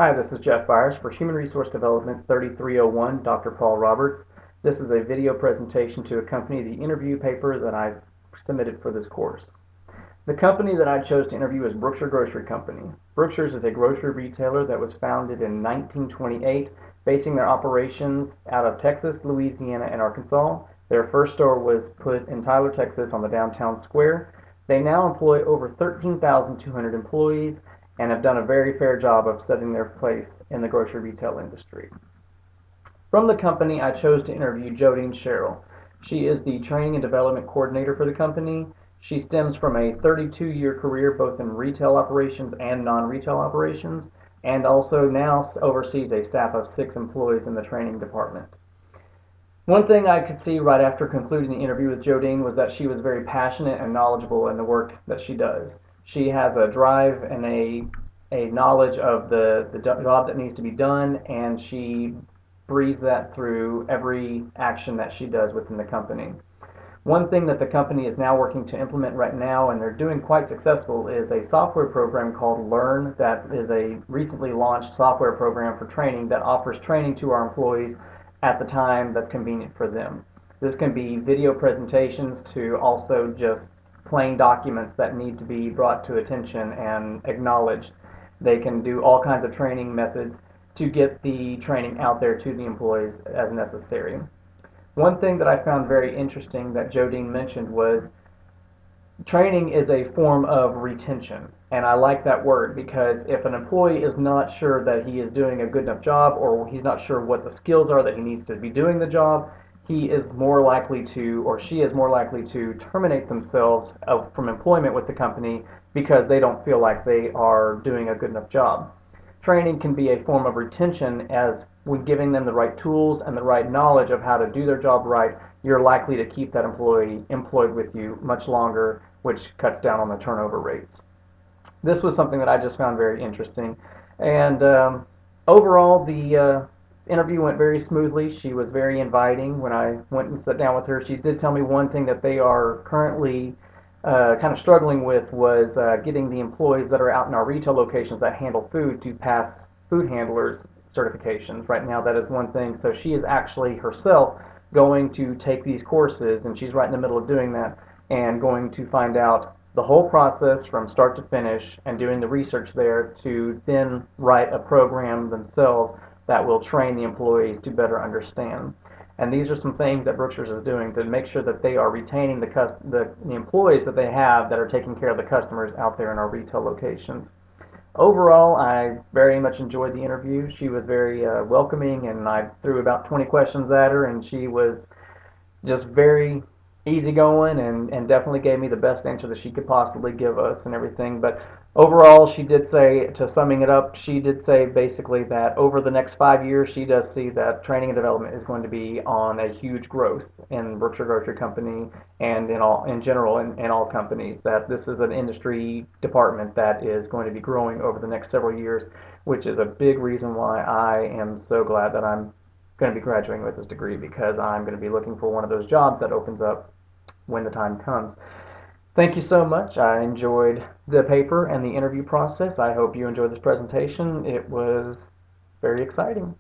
Hi, this is Jeff Byers for Human Resource Development 3301, Dr. Paul Roberts. This is a video presentation to accompany the interview paper that I submitted for this course. The company that I chose to interview is Brookshire Grocery Company. Brookshire's is a grocery retailer that was founded in 1928, basing their operations out of Texas, Louisiana, and Arkansas. Their first store was put in Tyler, Texas on the downtown square. They now employ over 13,200 employees and have done a very fair job of setting their place in the grocery retail industry. From the company, I chose to interview Jodine Sherrill. She is the Training and Development Coordinator for the company. She stems from a 32-year career both in retail operations and non-retail operations, and also now oversees a staff of 6 employees in the training department. One thing I could see right after concluding the interview with Jodine was that she was very passionate and knowledgeable in the work that she does. She has a drive and a knowledge of the job that needs to be done, and she breathes that through every action that she does within the company. One thing that the company is now working to implement right now, and they're doing quite successful, is a software program called Learn that is a recently launched software program for training that offers training to our employees at the time that's convenient for them. This can be video presentations to also just plain documents that need to be brought to attention and acknowledged. They can do all kinds of training methods to get the training out there to the employees as necessary. One thing that I found very interesting that Jodine mentioned was training is a form of retention, and I like that word because if an employee is not sure that he is doing a good enough job, or he's not sure what the skills are that he needs to be doing the job, he is more likely to, or she is more likely to terminate themselves from employment with the company because they don't feel like they are doing a good enough job. Training can be a form of retention, as when giving them the right tools and the right knowledge of how to do their job right, you're likely to keep that employee employed with you much longer, which cuts down on the turnover rates. This was something that I just found very interesting, and overall the interview went very smoothly. She was very inviting. When I went and sat down with her, she did tell me one thing that they are currently kind of struggling with was getting the employees that are out in our retail locations that handle food to pass food handlers certifications. Right now that is one thing, so she is actually herself going to take these courses, and she's right in the middle of doing that and going to find out the whole process from start to finish and doing the research there to then write a program themselves that will train the employees to better understand. And these are some things that Brookshire's is doing to make sure that they are retaining the employees that they have that are taking care of the customers out there in our retail locations. Overall, I very much enjoyed the interview. She was very welcoming, and I threw about 20 questions at her, and she was just very easygoing and definitely gave me the best answer that she could possibly give us and everything. But overall, she did say, to summing it up, she did say basically that over the next 5 years, she does see that training and development is going to be on a huge growth in Brookshire Grocery Company and in general in all companies. That this is an industry department that is going to be growing over the next several years, which is a big reason why I am so glad that I'm going to be graduating with this degree, because I'm going to be looking for one of those jobs that opens up when the time comes. Thank you so much. I enjoyed the paper and the interview process. I hope you enjoyed this presentation. It was very exciting.